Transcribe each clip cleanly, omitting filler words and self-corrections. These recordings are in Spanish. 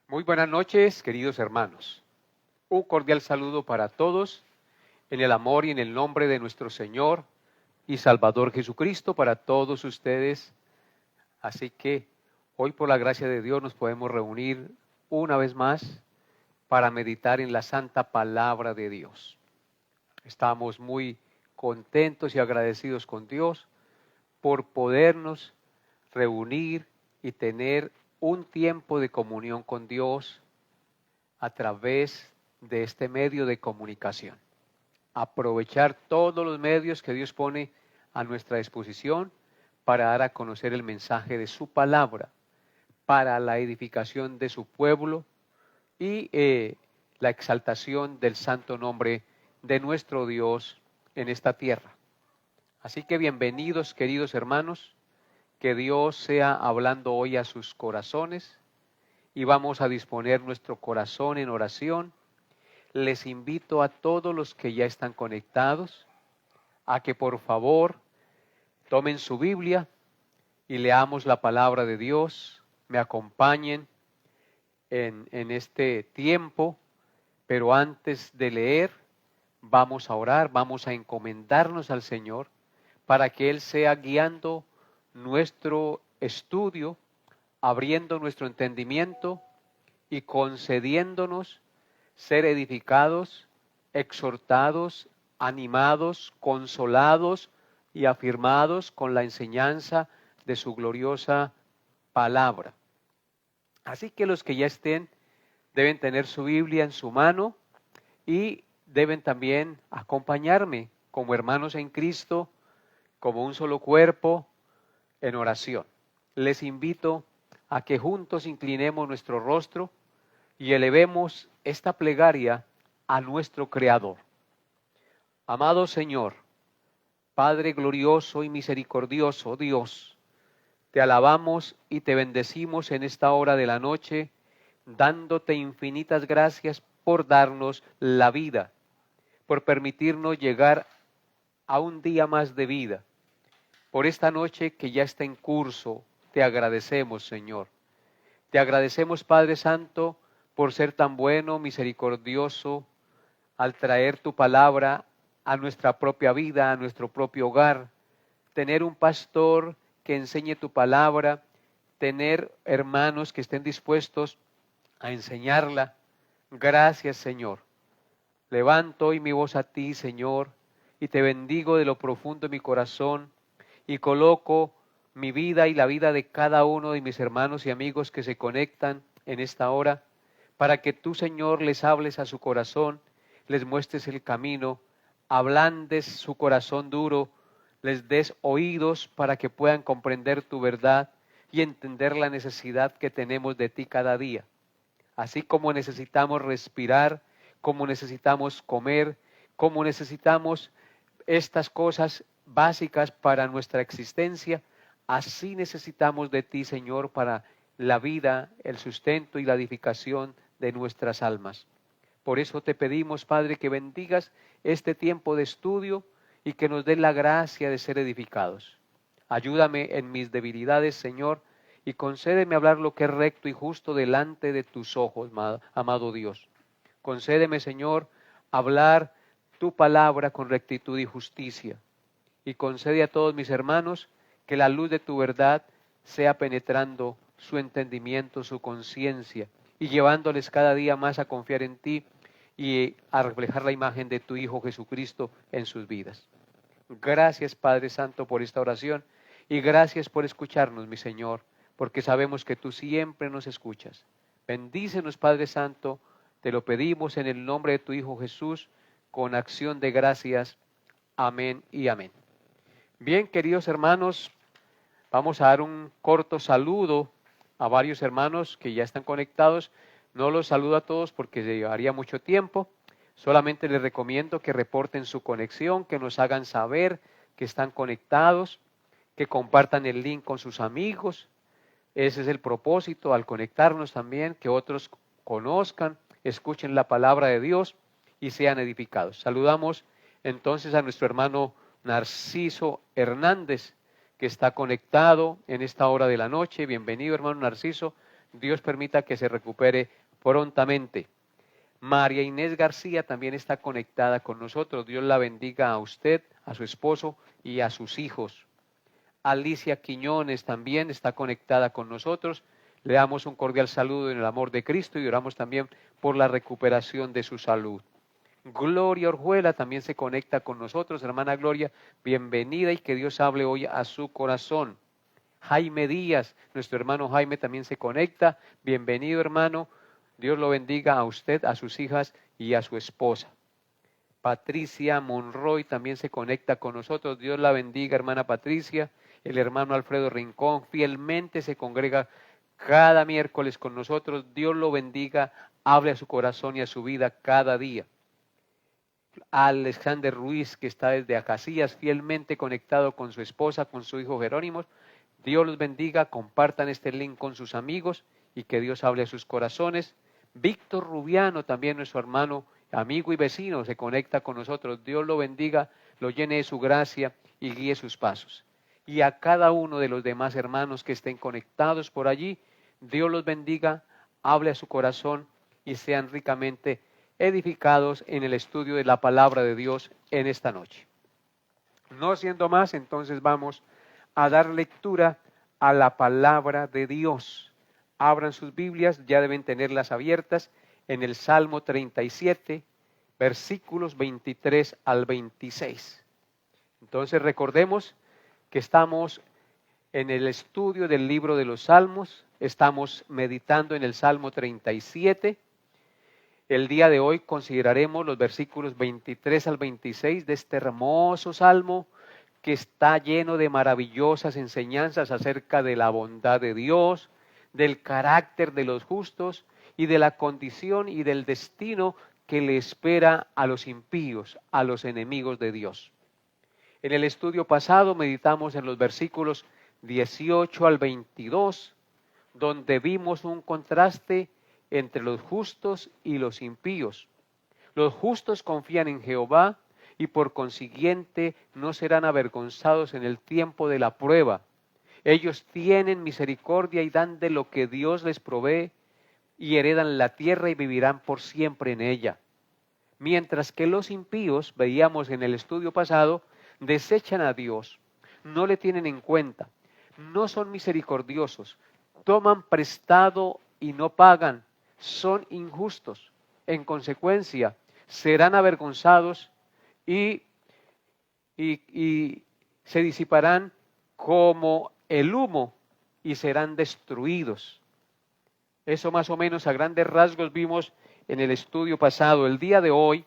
Muy buenas noches, queridos hermanos. Un cordial saludo para todos, en el amor y en el nombre de nuestro Señor y Salvador Jesucristo, para todos ustedes. Así que hoy, por la gracia de Dios, nos podemos reunir una vez más para meditar en la santa palabra de Dios. Estamos muy contentos y agradecidos con Dios por podernos reunir y tener un tiempo de comunión con Dios a través de este medio de comunicación. Aprovechar todos los medios que Dios pone a nuestra disposición para dar a conocer el mensaje de su palabra, para la edificación de su pueblo y la exaltación del santo nombre de nuestro Dios en esta tierra. Así que bienvenidos, queridos hermanos, que Dios sea hablando hoy a sus corazones y vamos a disponer nuestro corazón en oración. Les invito a todos los que ya están conectados a que por favor tomen su Biblia y leamos la palabra de Dios, me acompañen en este tiempo, pero antes de leer vamos a orar, vamos a encomendarnos al Señor para que Él sea guiando nuestro estudio, abriendo nuestro entendimiento y concediéndonos ser edificados, exhortados, animados, consolados y afirmados con la enseñanza de su gloriosa palabra. Así que los que ya estén deben tener su Biblia en su mano y deben también acompañarme como hermanos en Cristo, como un solo cuerpo, en oración. Les invito a que juntos inclinemos nuestro rostro y elevemos esta plegaria a nuestro Creador. Amado Señor, Padre glorioso y misericordioso Dios, te alabamos y te bendecimos en esta hora de la noche, dándote infinitas gracias por darnos la vida, por permitirnos llegar a un día más de vida. Por esta noche que ya está en curso, te agradecemos, Señor. Te agradecemos, Padre Santo, por ser tan bueno, misericordioso, al traer tu palabra a nuestra propia vida, a nuestro propio hogar, tener un pastor que enseñe tu palabra, tener hermanos que estén dispuestos a enseñarla. Gracias, Señor. Levanto hoy mi voz a ti, Señor, y te bendigo de lo profundo de mi corazón y coloco mi vida y la vida de cada uno de mis hermanos y amigos que se conectan en esta hora, para que tú, Señor, les hables a su corazón, les muestres el camino, ablandes su corazón duro, les des oídos para que puedan comprender tu verdad y entender la necesidad que tenemos de ti cada día. Así como necesitamos respirar, como necesitamos comer, como necesitamos estas cosas básicas para nuestra existencia, así necesitamos de ti, Señor, para la vida, el sustento y la edificación de nuestras almas. Por eso te pedimos, Padre, que bendigas este tiempo de estudio y que nos des la gracia de ser edificados. Ayúdame en mis debilidades, Señor, y concédeme hablar lo que es recto y justo delante de tus ojos, amado Dios. Concédeme, Señor, hablar tu palabra con rectitud y justicia. Y concede a todos mis hermanos que la luz de tu verdad sea penetrando su entendimiento, su conciencia, y llevándoles cada día más a confiar en ti y a reflejar la imagen de tu Hijo Jesucristo en sus vidas. Gracias, Padre Santo, por esta oración y gracias por escucharnos, mi Señor, porque sabemos que tú siempre nos escuchas. Bendícenos, Padre Santo, te lo pedimos en el nombre de tu Hijo Jesús, con acción de gracias. Amén y amén. Bien, queridos hermanos, vamos a dar un corto saludo a varios hermanos que ya están conectados. No los saludo a todos porque llevaría mucho tiempo. Solamente les recomiendo que reporten su conexión, que nos hagan saber que están conectados, que compartan el link con sus amigos. Ese es el propósito al conectarnos también, que otros conozcan, escuchen la palabra de Dios y sean edificados. Saludamos entonces a nuestro hermano Narciso Hernández, que está conectado en esta hora de la noche. Bienvenido, hermano Narciso. Dios permita que se recupere prontamente. María Inés García también está conectada con nosotros. Dios la bendiga a usted, a su esposo y a sus hijos. Alicia Quiñones también está conectada con nosotros. Le damos un cordial saludo en el amor de Cristo y oramos también por la recuperación de su salud. Gloria Orjuela también se conecta con nosotros. Hermana Gloria, bienvenida y que Dios hable hoy a su corazón. Jaime Díaz, nuestro hermano Jaime también se conecta. Bienvenido, hermano. Dios lo bendiga a usted, a sus hijas y a su esposa. Patricia Monroy también se conecta con nosotros. Dios la bendiga, hermana Patricia. El hermano Alfredo Rincón fielmente se congrega cada miércoles con nosotros. Dios lo bendiga, hable a su corazón y a su vida cada día. Alexander Ruiz, que está desde Acacias, fielmente conectado con su esposa, con su hijo Jerónimo. Dios los bendiga, compartan este link con sus amigos y que Dios hable a sus corazones. Víctor Rubiano, también nuestro hermano, amigo y vecino, se conecta con nosotros. Dios lo bendiga, lo llene de su gracia y guíe sus pasos. Y a cada uno de los demás hermanos que estén conectados por allí, Dios los bendiga, hable a su corazón y sean ricamente edificados en el estudio de la palabra de Dios en esta noche. No siendo más, entonces vamos a dar lectura a la palabra de Dios. Abran sus Biblias, ya deben tenerlas abiertas, en el Salmo 37, versículos 23 al 26. Entonces recordemos que estamos en el estudio del libro de los Salmos, estamos meditando en el Salmo 37. El día de hoy consideraremos los versículos 23 al 26 de este hermoso Salmo que está lleno de maravillosas enseñanzas acerca de la bondad de Dios, del carácter de los justos y de la condición y del destino que le espera a los impíos, a los enemigos de Dios. En el estudio pasado meditamos en los versículos 18 al 22, donde vimos un contraste entre los justos y los impíos. Los justos confían en Jehová y por consiguiente no serán avergonzados en el tiempo de la prueba. Ellos tienen misericordia y dan de lo que Dios les provee y heredan la tierra y vivirán por siempre en ella. Mientras que los impíos, veíamos en el estudio pasado, desechan a Dios, no le tienen en cuenta, no son misericordiosos, toman prestado y no pagan, son injustos. En consecuencia, serán avergonzados y se disiparán como el humo y serán destruidos. Eso más o menos a grandes rasgos vimos en el estudio pasado. El día de hoy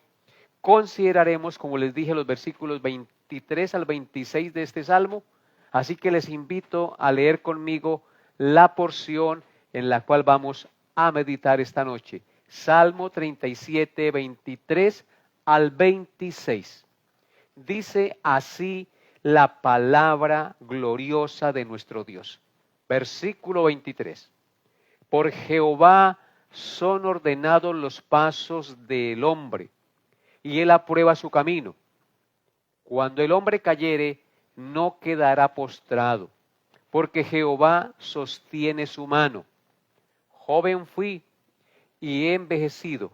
consideraremos, como les dije, los versículos 23 al 26 de este Salmo. Así que les invito a leer conmigo la porción en la cual vamos a meditar esta noche. Salmo 37, 23 al 26. Dice así la palabra gloriosa de nuestro Dios. Versículo 23. Por Jehová son ordenados los pasos del hombre, y él aprueba su camino. Cuando el hombre cayere, no quedará postrado, porque Jehová sostiene su mano. Joven fui y he envejecido,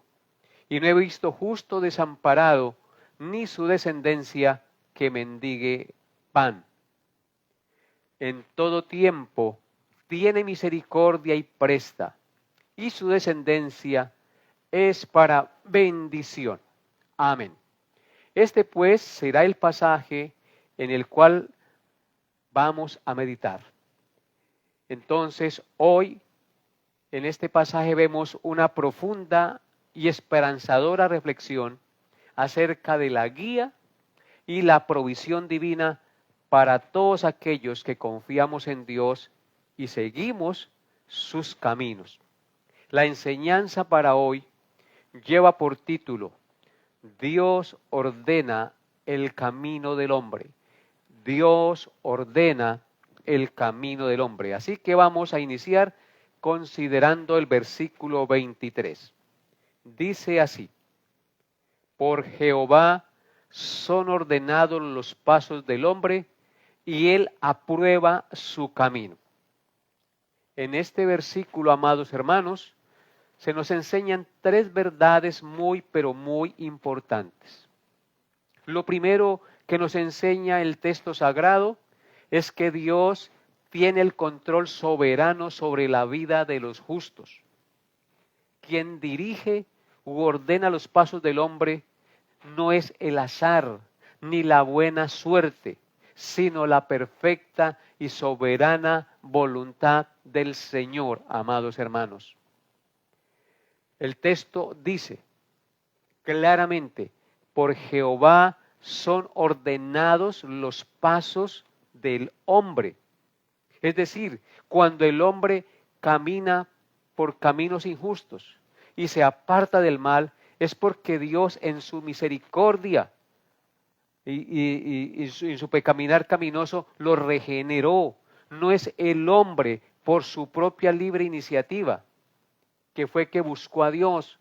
y no he visto justo desamparado, ni su descendencia que mendigue pan. En todo tiempo tiene misericordia y presta, y su descendencia es para bendición. Amén. Este pues será el pasaje en el cual vamos a meditar. Entonces, hoy en este pasaje vemos una profunda y esperanzadora reflexión acerca de la guía y la provisión divina para todos aquellos que confiamos en Dios y seguimos sus caminos. La enseñanza para hoy lleva por título: Dios ordena el camino del hombre. Dios ordena el camino del hombre. Así que vamos a iniciar considerando el versículo 23. Dice así: por Jehová son ordenados los pasos del hombre, y él aprueba su camino. En este versículo, amados hermanos, se nos enseñan tres verdades muy, pero muy importantes. Lo primero que nos enseña el texto sagrado es que Dios tiene el control soberano sobre la vida de los justos. Quien dirige u ordena los pasos del hombre no es el azar ni la buena suerte, sino la perfecta y soberana voluntad del Señor, amados hermanos. El texto dice claramente, por Jehová son ordenados los pasos del hombre. Es decir, cuando el hombre camina por caminos injustos y se aparta del mal, es porque Dios en su misericordia y en su pecaminar caminoso lo regeneró. No es el hombre por su propia libre iniciativa que fue que buscó a Dios.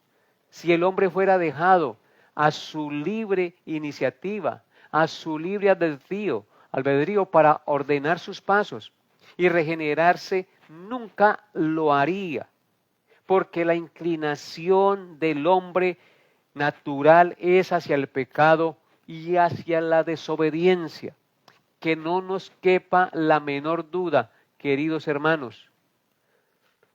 Si el hombre fuera dejado a su libre iniciativa, a su libre albedrío para ordenar sus pasos y regenerarse, nunca lo haría, porque la inclinación del hombre natural es hacia el pecado y hacia la desobediencia. Que no nos quepa la menor duda, queridos hermanos.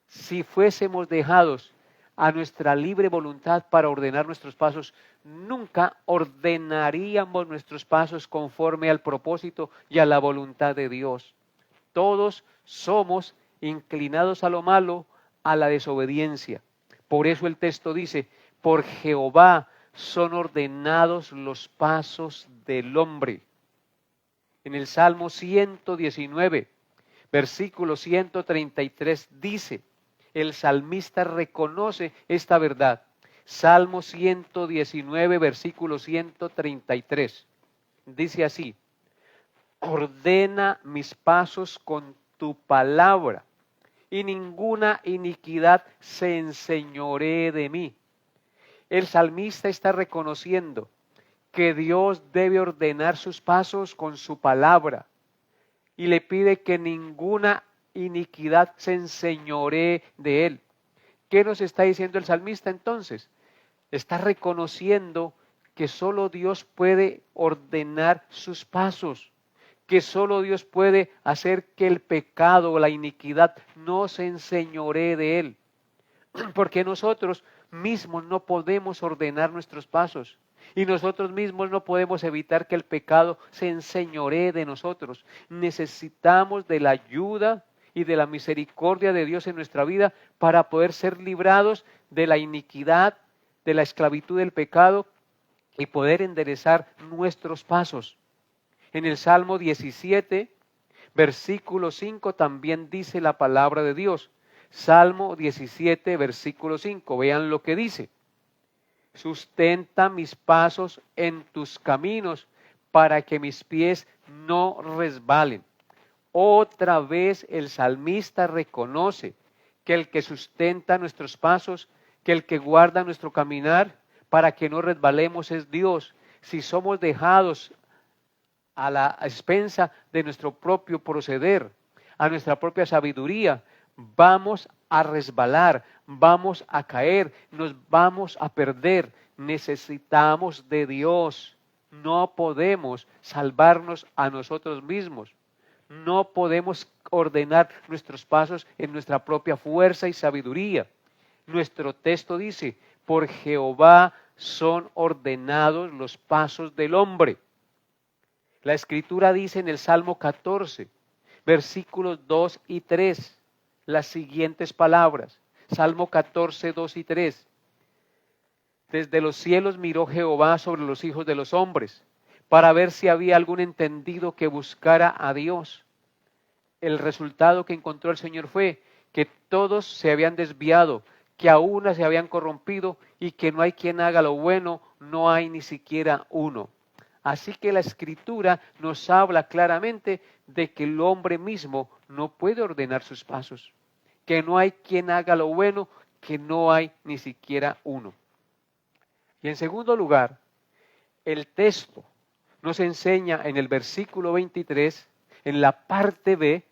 Si fuésemos dejados a nuestra libre voluntad para ordenar nuestros pasos, nunca ordenaríamos nuestros pasos conforme al propósito y a la voluntad de Dios. Todos somos inclinados a lo malo, a la desobediencia. Por eso el texto dice, por Jehová son ordenados los pasos del hombre. En el Salmo 119, versículo 133 dice, el salmista reconoce esta verdad. Salmo 119, versículo 133. Dice así, ordena mis pasos con tu palabra, y ninguna iniquidad se enseñoree de mí. El salmista está reconociendo que Dios debe ordenar sus pasos con su palabra, y le pide que ninguna iniquidad se enseñoree de él. ¿Qué nos está diciendo el salmista entonces? Está reconociendo que solo Dios puede ordenar sus pasos, que solo Dios puede hacer que el pecado o la iniquidad no se enseñoree de él, porque nosotros mismos no podemos ordenar nuestros pasos. Y nosotros mismos no podemos evitar que el pecado se enseñoree de nosotros. Necesitamos de la ayuda y de la misericordia de Dios en nuestra vida para poder ser librados de la iniquidad, de la esclavitud del pecado y poder enderezar nuestros pasos. En el Salmo 17, versículo 5 también dice la palabra de Dios. Salmo 17, versículo 5, vean lo que dice. Sustenta mis pasos en tus caminos para que mis pies no resbalen. Otra vez el salmista reconoce que el que sustenta nuestros pasos, que el que guarda nuestro caminar para que no resbalemos es Dios. Si somos dejados a la expensa de nuestro propio proceder, a nuestra propia sabiduría, vamos a resbalar, vamos a caer, nos vamos a perder. Necesitamos de Dios. No podemos salvarnos a nosotros mismos. No podemos ordenar nuestros pasos en nuestra propia fuerza y sabiduría. Nuestro texto dice, por Jehová son ordenados los pasos del hombre. La Escritura dice en el Salmo 14, versículos 2 y 3, las siguientes palabras. Salmo 14, 2 y 3. Desde los cielos miró Jehová sobre los hijos de los hombres, para ver si había algún entendido que buscara a Dios. El resultado que encontró el Señor fue que todos se habían desviado, que a una se habían corrompido y que no hay quien haga lo bueno, no hay ni siquiera uno. Así que la Escritura nos habla claramente de que el hombre mismo no puede ordenar sus pasos, que no hay quien haga lo bueno, que no hay ni siquiera uno. Y en segundo lugar, el texto nos enseña en el versículo 23, en la parte B,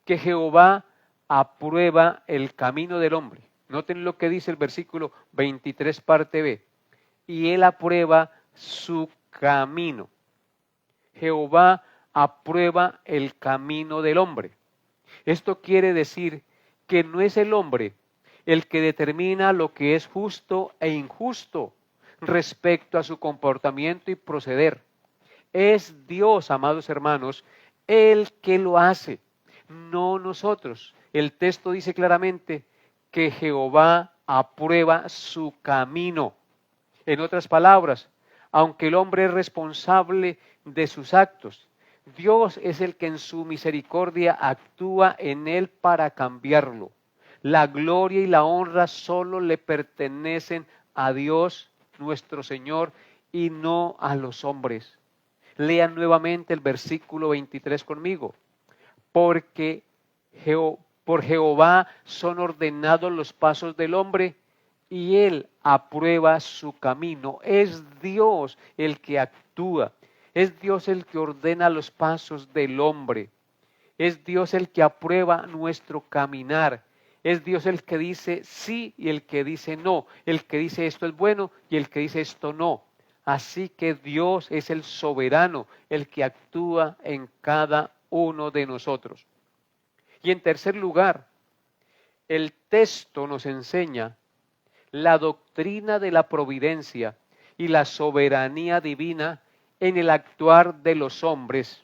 que Jehová aprueba el camino del hombre. Noten lo que dice el versículo 23, parte B. Y él aprueba su camino. Jehová aprueba el camino del hombre. Esto quiere decir que no es el hombre el que determina lo que es justo e injusto respecto a su comportamiento y proceder. Es Dios, amados hermanos, el que lo hace, no nosotros. El texto dice claramente que Jehová aprueba su camino. En otras palabras, aunque el hombre es responsable de sus actos, Dios es el que en su misericordia actúa en él para cambiarlo. La gloria y la honra solo le pertenecen a Dios, nuestro Señor, y no a los hombres. Lean nuevamente el versículo 23 conmigo. Porque por Jehová son ordenados los pasos del hombre, y él aprueba su camino. Es Dios el que actúa. Es Dios el que ordena los pasos del hombre. Es Dios el que aprueba nuestro caminar. Es Dios el que dice sí y el que dice no. El que dice esto es bueno y el que dice esto no. Así que Dios es el soberano, el que actúa en cada uno de nosotros. Y en tercer lugar, el texto nos enseña la doctrina de la providencia y la soberanía divina en el actuar de los hombres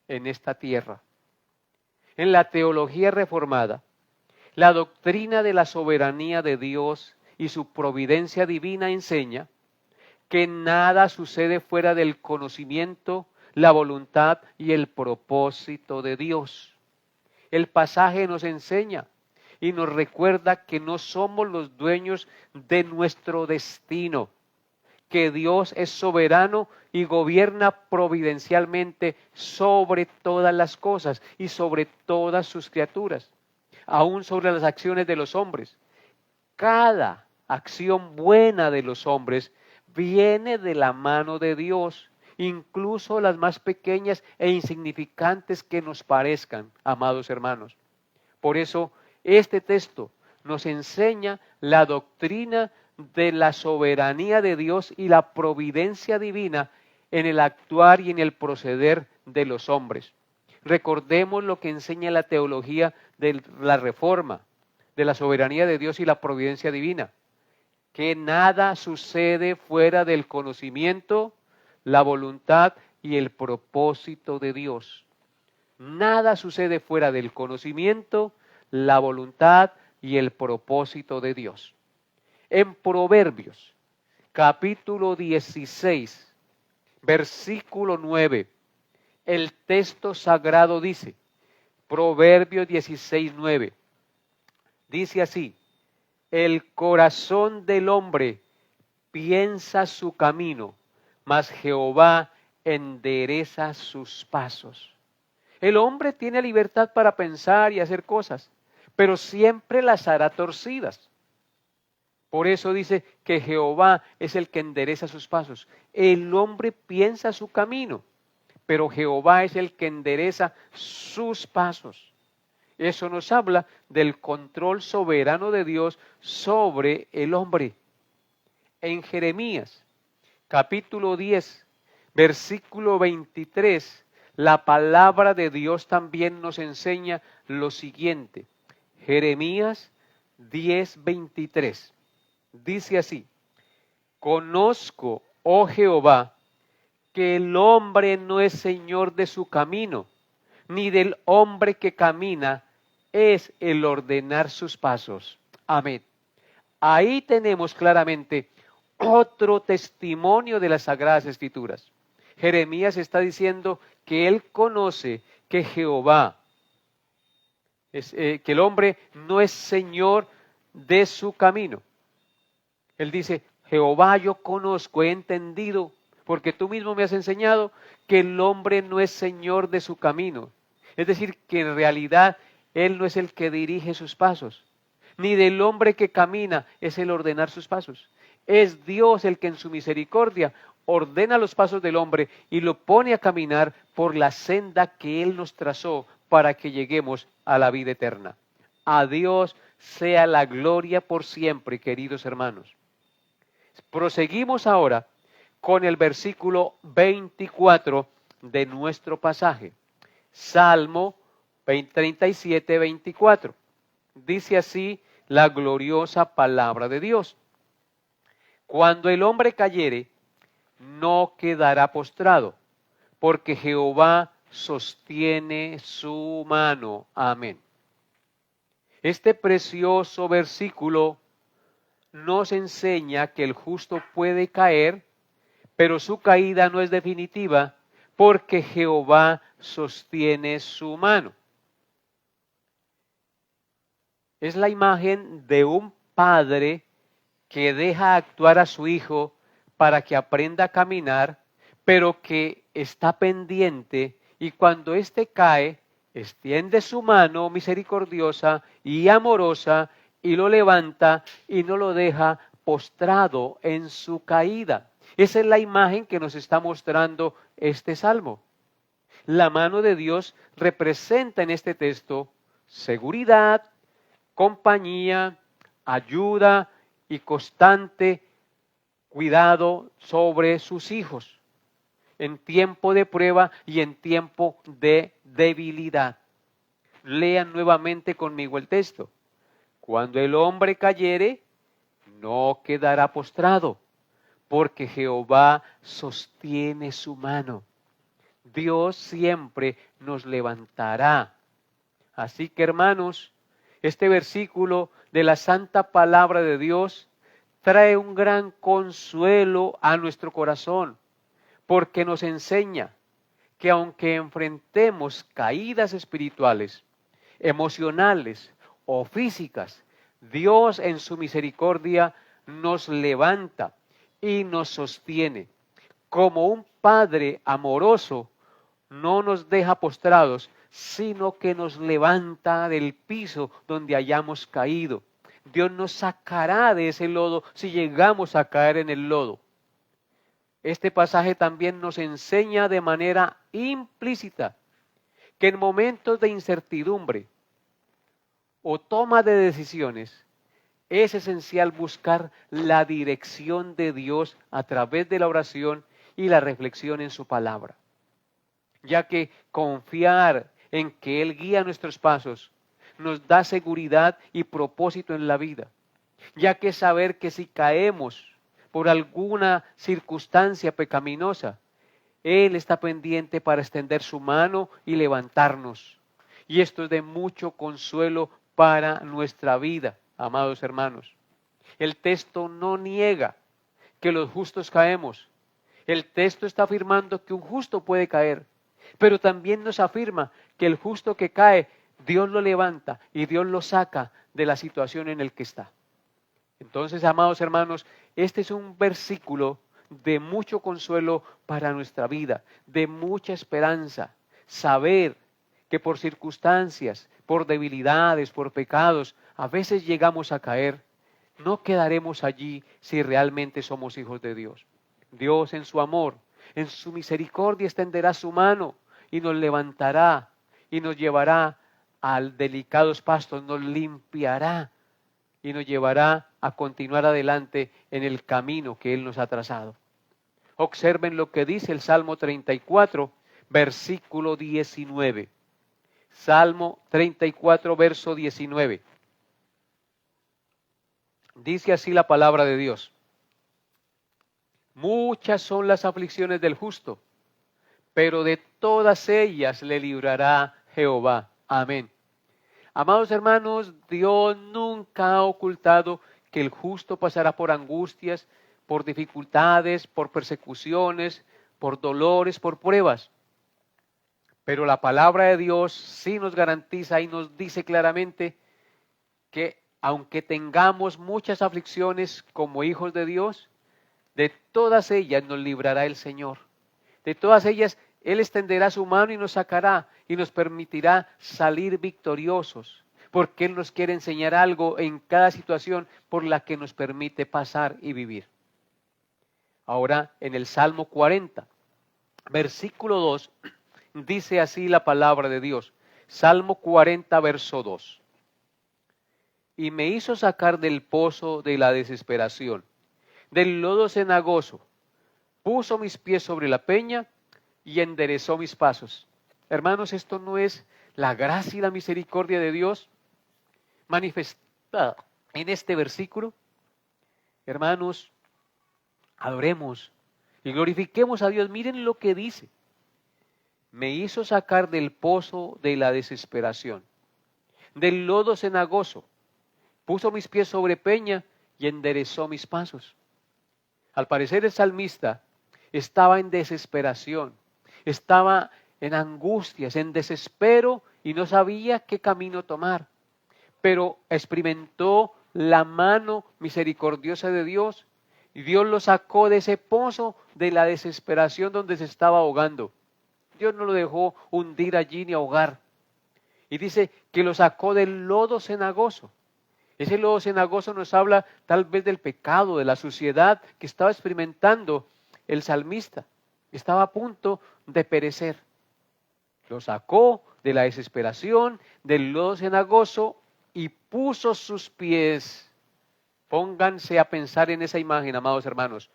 en esta tierra. En la teología reformada, la doctrina de la soberanía de Dios y su providencia divina enseña que nada sucede fuera del conocimiento, la voluntad y el propósito de Dios. El pasaje nos enseña y nos recuerda que no somos los dueños de nuestro destino, que Dios es soberano y gobierna providencialmente sobre todas las cosas y sobre todas sus criaturas, aún sobre las acciones de los hombres. Cada acción buena de los hombres viene de la mano de Dios, incluso las más pequeñas e insignificantes que nos parezcan, amados hermanos. Por eso, este texto nos enseña la doctrina de la soberanía de Dios y la providencia divina en el actuar y en el proceder de los hombres. Recordemos lo que enseña la teología de la Reforma, de la soberanía de Dios y la providencia divina, que nada sucede fuera del conocimiento, la voluntad y el propósito de Dios. Nada sucede fuera del conocimiento, la voluntad y el propósito de Dios. En Proverbios, capítulo 16, versículo 9, el texto sagrado dice, Proverbios 16, 9, dice así: el corazón del hombre piensa su camino, mas Jehová endereza sus pasos. El hombre tiene libertad para pensar y hacer cosas, pero siempre las hará torcidas. Por eso dice que Jehová es el que endereza sus pasos. El hombre piensa su camino, pero Jehová es el que endereza sus pasos. Eso nos habla del control soberano de Dios sobre el hombre. En Jeremías, capítulo 10, versículo 23, la palabra de Dios también nos enseña lo siguiente. Jeremías 10, 23. Dice así: conozco, oh Jehová, que el hombre no es señor de su camino, ni del hombre que camina es el ordenar sus pasos. Amén. Ahí tenemos claramente otro testimonio de las Sagradas Escrituras. Jeremías está diciendo que él conoce que Jehová, que el hombre no es señor de su camino. Él dice, Jehová, yo conozco, he entendido, porque tú mismo me has enseñado que el hombre no es señor de su camino. Es decir, que en realidad él no es el que dirige sus pasos, ni del hombre que camina es el ordenar sus pasos. Es Dios el que en su misericordia ordena los pasos del hombre y lo pone a caminar por la senda que Él nos trazó para que lleguemos a la vida eterna. A Dios sea la gloria por siempre, queridos hermanos. Proseguimos ahora con el versículo 24 de nuestro pasaje. Salmo 37, 24. Dice así la gloriosa palabra de Dios. Cuando el hombre cayere, no quedará postrado, porque Jehová sostiene su mano. Amén. Este precioso versículo nos enseña que el justo puede caer, pero su caída no es definitiva, porque Jehová sostiene su mano. Es la imagen de un padre que deja actuar a su hijo para que aprenda a caminar, pero que está pendiente y cuando éste cae, extiende su mano misericordiosa y amorosa y lo levanta y no lo deja postrado en su caída. Esa es la imagen que nos está mostrando este salmo. La mano de Dios representa en este texto seguridad, compañía, ayuda y constante cuidado sobre sus hijos en tiempo de prueba y en tiempo de debilidad. Lean nuevamente conmigo el texto. Cuando el hombre cayere, no quedará postrado, porque Jehová sostiene su mano. Dios siempre nos levantará. Así que, hermanos, este versículo de la santa palabra de Dios trae un gran consuelo a nuestro corazón, porque nos enseña que aunque enfrentemos caídas espirituales, emocionales o físicas, Dios en su misericordia nos levanta y nos sostiene. Como un Padre amoroso, no nos deja postrados, sino que nos levanta del piso donde hayamos caído. Dios nos sacará de ese lodo si llegamos a caer en el lodo. Este pasaje también nos enseña de manera implícita que en momentos de incertidumbre o toma de decisiones es esencial buscar la dirección de Dios a través de la oración y la reflexión en su palabra, ya que confiar en que Él guía nuestros pasos nos da seguridad y propósito en la vida, ya que saber que si caemos por alguna circunstancia pecaminosa, Él está pendiente para extender su mano y levantarnos. Y esto es de mucho consuelo para nuestra vida, amados hermanos. El texto no niega que los justos caemos. El texto está afirmando que un justo puede caer, pero también nos afirma que el justo que cae, Dios lo levanta y Dios lo saca de la situación en la que está. Entonces, amados hermanos, este es un versículo de mucho consuelo para nuestra vida, de mucha esperanza. Saber que por circunstancias, por debilidades, por pecados, a veces llegamos a caer, no quedaremos allí si realmente somos hijos de Dios. Dios en su amor, en su misericordia extenderá su mano y nos levantará y nos llevará al delicados pastos, nos limpiará y nos llevará a continuar adelante en el camino que Él nos ha trazado. Observen lo que dice el Salmo 34, versículo 19. Salmo 34, verso 19. Dice así la palabra de Dios. Muchas son las aflicciones del justo, pero de todas ellas le librará Jehová. Amén. Amados hermanos, Dios nunca ha ocultado que el justo pasará por angustias, por dificultades, por persecuciones, por dolores, por pruebas. Pero la palabra de Dios sí nos garantiza y nos dice claramente que aunque tengamos muchas aflicciones como hijos de Dios, de todas ellas nos librará el Señor. De todas ellas Él extenderá su mano y nos sacará y nos permitirá salir victoriosos, porque Él nos quiere enseñar algo en cada situación por la que nos permite pasar y vivir. Ahora, en el Salmo 40, versículo 2, dice así la palabra de Dios. Salmo 40, verso 2. y me hizo sacar del pozo de la desesperación, del lodo cenagoso, puso mis pies sobre la peña y enderezó mis pasos. Hermanos, esto no es la gracia y la misericordia de Dios manifestada en este versículo. Hermanos, adoremos y glorifiquemos a Dios. Miren lo que dice. Me hizo sacar del pozo de la desesperación, del lodo cenagoso, puso mis pies sobre peña y enderezó mis pasos. Al parecer el salmista estaba en desesperación, estaba en angustias, en desespero y no sabía qué camino tomar. Pero experimentó la mano misericordiosa de Dios y Dios lo sacó de ese pozo de la desesperación donde se estaba ahogando. Dios no lo dejó hundir allí ni ahogar. Y dice que lo sacó del lodo cenagoso. Ese lodo cenagoso nos habla tal vez del pecado, de la suciedad que estaba experimentando el salmista. Estaba a punto de perecer. Lo sacó de la desesperación, del lodo cenagoso y puso sus pies. Pónganse a pensar en esa imagen, amados hermanos.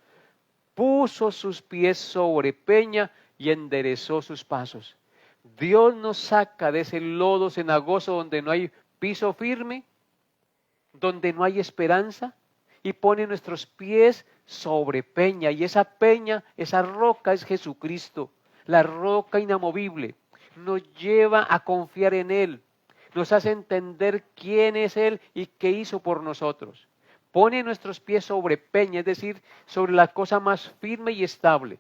Puso sus pies sobre peña y enderezó sus pasos. Dios nos saca de ese lodo cenagoso donde no hay piso firme, donde no hay esperanza, y pone nuestros pies sobre peña. Y esa peña, esa roca es Jesucristo, la roca inamovible. Nos lleva a confiar en Él, nos hace entender quién es Él y qué hizo por nosotros. Pone nuestros pies sobre peña, es decir, sobre la cosa más firme y estable.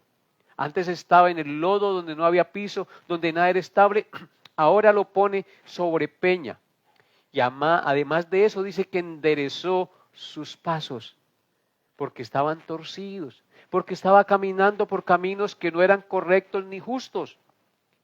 Antes estaba en el lodo donde no había piso, donde nada era estable, ahora lo pone sobre peña. Y además de eso dice que enderezó sus pasos, porque estaban torcidos, porque estaba caminando por caminos que no eran correctos ni justos.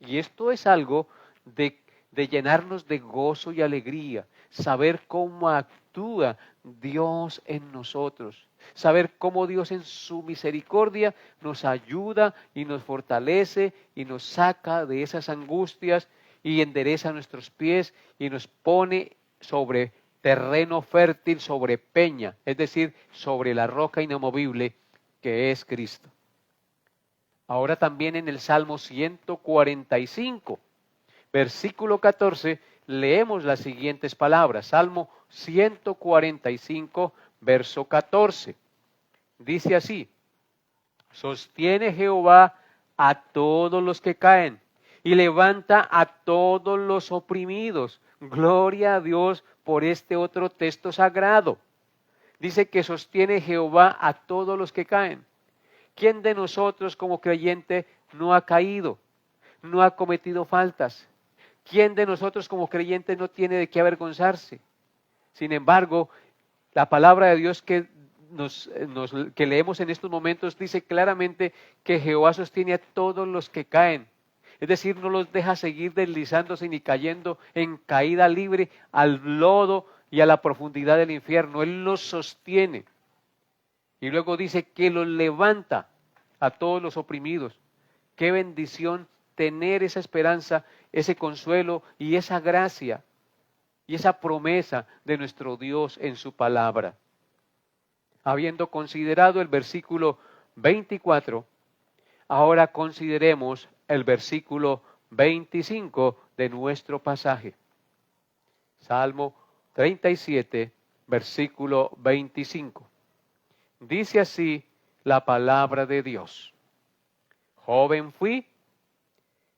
Y esto es algo de llenarnos de gozo y alegría, saber cómo actúa Dios en nosotros, saber cómo Dios en su misericordia nos ayuda y nos fortalece y nos saca de esas angustias y endereza nuestros pies y nos pone sobre terreno fértil, sobre peña, es decir, sobre la roca inamovible que es Cristo. Ahora también en el Salmo 145, versículo 14, leemos las siguientes palabras. Salmo 145, verso 14. Dice así: sostiene Jehová a todos los que caen y levanta a todos los oprimidos. Gloria a Dios por este otro texto sagrado. Dice que sostiene Jehová a todos los que caen. ¿Quién de nosotros como creyente no ha caído, no ha cometido faltas? ¿Quién de nosotros como creyente no tiene de qué avergonzarse? Sin embargo, la palabra de Dios que leemos en estos momentos dice claramente que Jehová sostiene a todos los que caen. Es decir, no los deja seguir deslizándose ni cayendo en caída libre al lodo y a la profundidad del infierno. Él los sostiene. Y luego dice que los levanta a todos los oprimidos. Qué bendición tener esa esperanza, ese consuelo y esa gracia y esa promesa de nuestro Dios en su palabra. Habiendo considerado el versículo 24, ahora consideremos el versículo 25 de nuestro pasaje. Salmo 37, versículo 25. Dice así la palabra de Dios: joven fui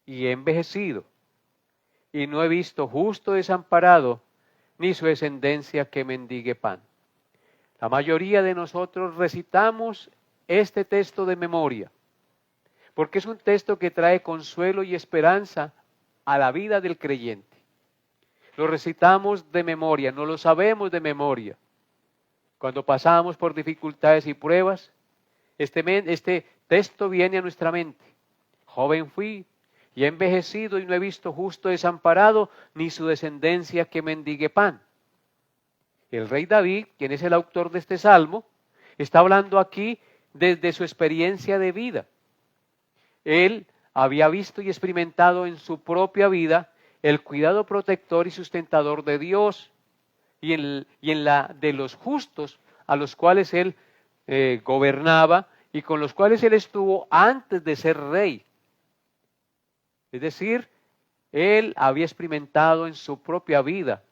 y he envejecido, y no he visto justo desamparado, ni su descendencia que mendigue pan. La mayoría de nosotros recitamos este texto de memoria, porque es un texto que trae consuelo y esperanza a la vida del creyente. Lo recitamos de memoria, no lo sabemos de memoria. Cuando pasamos por dificultades y pruebas, este texto viene a nuestra mente. Joven fui y he envejecido y no he visto justo desamparado, ni su descendencia que mendigue pan. El rey David, quien es el autor de este salmo, está hablando aquí desde su experiencia de vida. Él había visto y experimentado en su propia vida el cuidado protector y sustentador de Dios. y en la de los justos a los cuales él gobernaba y con los cuales él estuvo antes de ser rey. Es decir, él había experimentado en su propia vida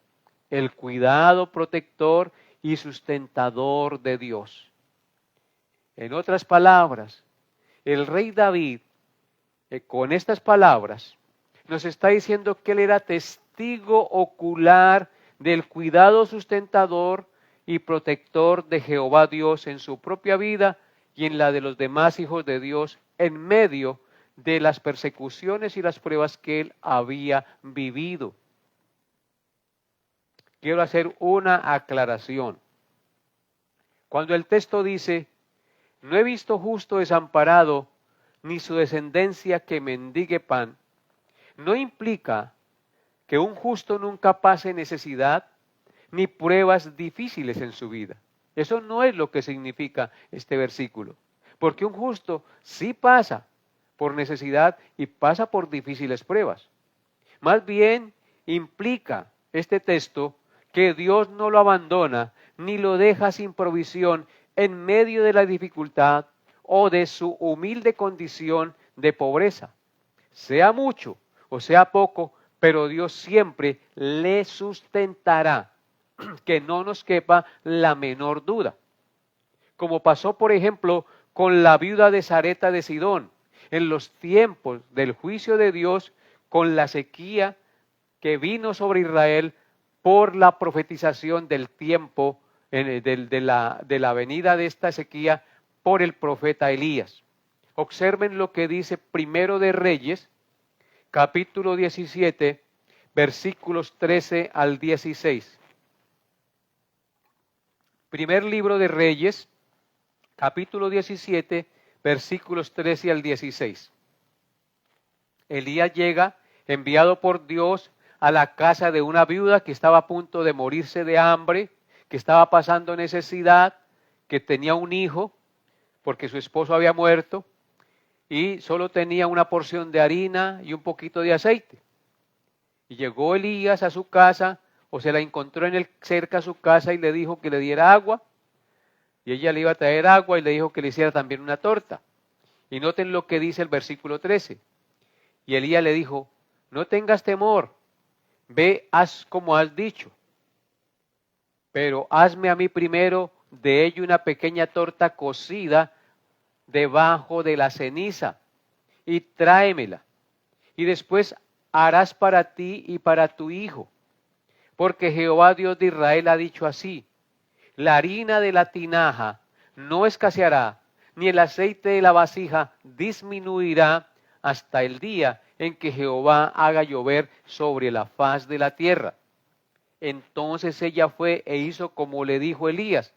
el cuidado protector y sustentador de Dios. En otras palabras, el rey David, con estas palabras, nos está diciendo que él era testigo ocular del cuidado sustentador y protector de Jehová Dios en su propia vida y en la de los demás hijos de Dios en medio de las persecuciones y las pruebas que él había vivido. Quiero hacer una aclaración. Cuando el texto dice, no he visto justo desamparado, ni su descendencia que mendigue pan, no implica que un justo nunca pase necesidad ni pruebas difíciles en su vida. Eso no es lo que significa este versículo, porque un justo sí pasa por necesidad y pasa por difíciles pruebas. Más bien implica este texto que Dios no lo abandona ni lo deja sin provisión en medio de la dificultad o de su humilde condición de pobreza. Sea mucho o sea poco, pero Dios siempre le sustentará, que no nos quepa la menor duda. Como pasó, por ejemplo, con la viuda de Sarepta de Sidón, en los tiempos del juicio de Dios, con la sequía que vino sobre Israel por la profetización del tiempo, de la venida de esta sequía por el profeta Elías. Observen lo que dice Primero de Reyes, capítulo 17, versículos 13 al 16. Primer libro de Reyes, capítulo 17, versículos 13 al 16. Elías llega, enviado por Dios, a la casa de una viuda que estaba a punto de morirse de hambre, que estaba pasando necesidad, que tenía un hijo, porque su esposo había muerto, y solo tenía una porción de harina y un poquito de aceite. Y llegó Elías a su casa, o se la encontró cerca a su casa y le dijo que le diera agua, y ella le iba a traer agua y le dijo que le hiciera también una torta. Y noten lo que dice el versículo 13. Y Elías le dijo, no tengas temor, ve, haz como has dicho, pero hazme a mí primero de ello una pequeña torta cocida debajo de la ceniza y tráemela. Y después harás para ti y para tu hijo, porque Jehová Dios de Israel ha dicho así, la harina de la tinaja no escaseará, ni el aceite de la vasija disminuirá hasta el día en que Jehová haga llover sobre la faz de la tierra. Entonces ella fue e hizo como le dijo Elías,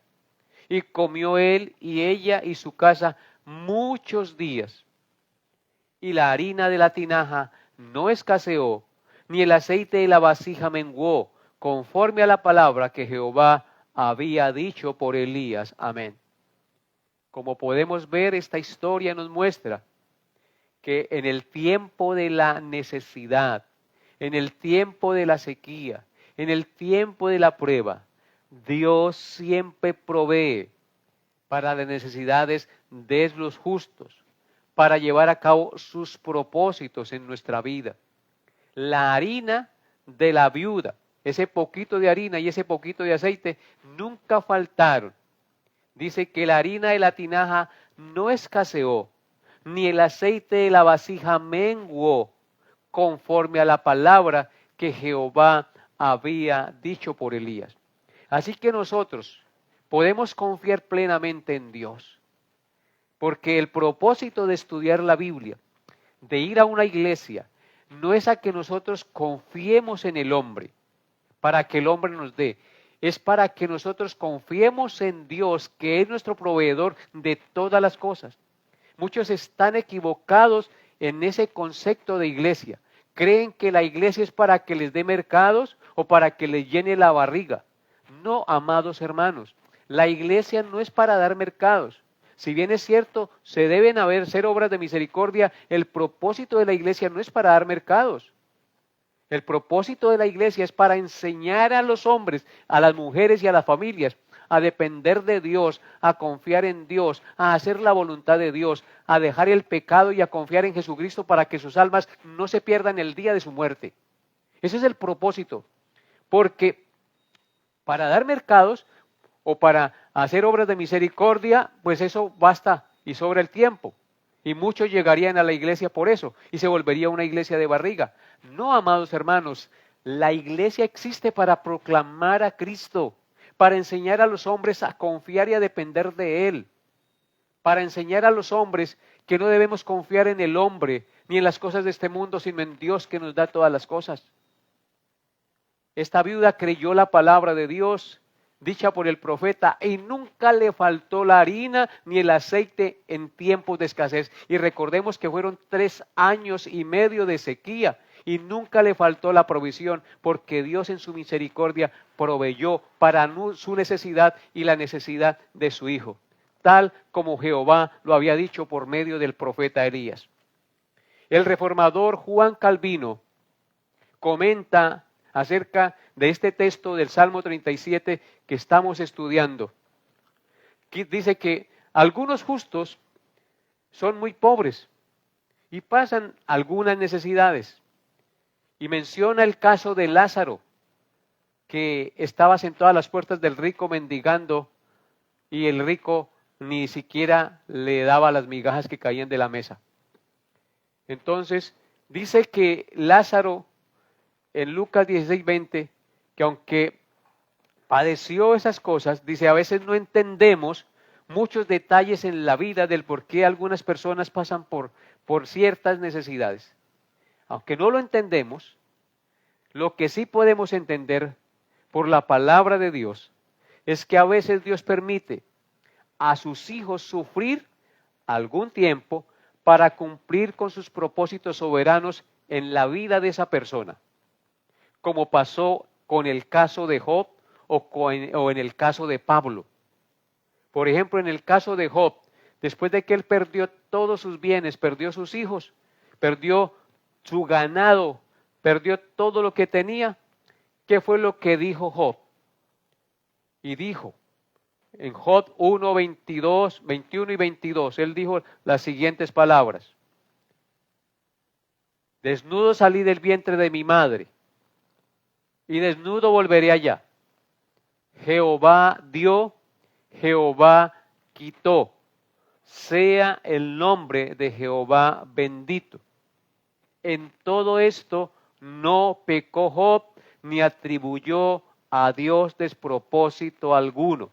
y comió él y ella y su casa muchos días. Y la harina de la tinaja no escaseó, ni el aceite de la vasija menguó, conforme a la palabra que Jehová había dicho por Elías. Amén. Como podemos ver, esta historia nos muestra que en el tiempo de la necesidad, en el tiempo de la sequía, en el tiempo de la prueba, Dios siempre provee para las necesidades de los justos, para llevar a cabo sus propósitos en nuestra vida. La harina de la viuda, ese poquito de harina y ese poquito de aceite nunca faltaron. Dice que la harina de la tinaja no escaseó, ni el aceite de la vasija menguó, conforme a la palabra que Jehová había dicho por Elías. Así que nosotros podemos confiar plenamente en Dios, porque el propósito de estudiar la Biblia, de ir a una iglesia, no es a que nosotros confiemos en el hombre, para que el hombre nos dé, es para que nosotros confiemos en Dios, que es nuestro proveedor de todas las cosas. Muchos están equivocados en ese concepto de iglesia. Creen que la iglesia es para que les dé mercados o para que les llene la barriga. No, amados hermanos, la iglesia no es para dar mercados. Si bien es cierto, se deben ser obras de misericordia, el propósito de la iglesia no es para dar mercados. El propósito de la iglesia es para enseñar a los hombres, a las mujeres y a las familias a depender de Dios, a confiar en Dios, a hacer la voluntad de Dios, a dejar el pecado y a confiar en Jesucristo para que sus almas no se pierdan el día de su muerte. Ese es el propósito. Porque para dar mercados o para hacer obras de misericordia, pues eso basta y sobra el tiempo. Y muchos llegarían a la iglesia por eso y se volvería una iglesia de barriga. No, amados hermanos, la iglesia existe para proclamar a Cristo, para enseñar a los hombres a confiar y a depender de Él, para enseñar a los hombres que no debemos confiar en el hombre ni en las cosas de este mundo, sino en Dios que nos da todas las cosas. Esta viuda creyó la palabra de Dios dicha por el profeta y nunca le faltó la harina ni el aceite en tiempos de escasez. Y recordemos que fueron 3 años y medio de sequía y nunca le faltó la provisión porque Dios en su misericordia proveyó para su necesidad y la necesidad de su hijo, tal como Jehová lo había dicho por medio del profeta Elías. El reformador Juan Calvino comenta acerca de este texto del Salmo 37 que estamos estudiando. Dice que algunos justos son muy pobres y pasan algunas necesidades. Y menciona el caso de Lázaro, que estaba sentado a las puertas del rico mendigando y el rico ni siquiera le daba las migajas que caían de la mesa. Entonces, dice que Lázaro, en Lucas 16:20, que aunque padeció esas cosas, dice, a veces no entendemos muchos detalles en la vida del por qué algunas personas pasan por ciertas necesidades. Aunque no lo entendemos, lo que sí podemos entender por la palabra de Dios es que a veces Dios permite a sus hijos sufrir algún tiempo para cumplir con sus propósitos soberanos en la vida de esa persona, como pasó con el caso de Job o en el caso de Pablo. Por ejemplo, en el caso de Job, después de que él perdió todos sus bienes, perdió sus hijos, perdió su ganado, perdió todo lo que tenía, ¿qué fue lo que dijo Job? Y dijo, en Job 1, 22, 21 y 22, él dijo las siguientes palabras. Desnudo salí del vientre de mi madre, y desnudo volveré allá. Jehová dio, Jehová quitó. Sea el nombre de Jehová bendito. En todo esto no pecó Job ni atribuyó a Dios despropósito alguno.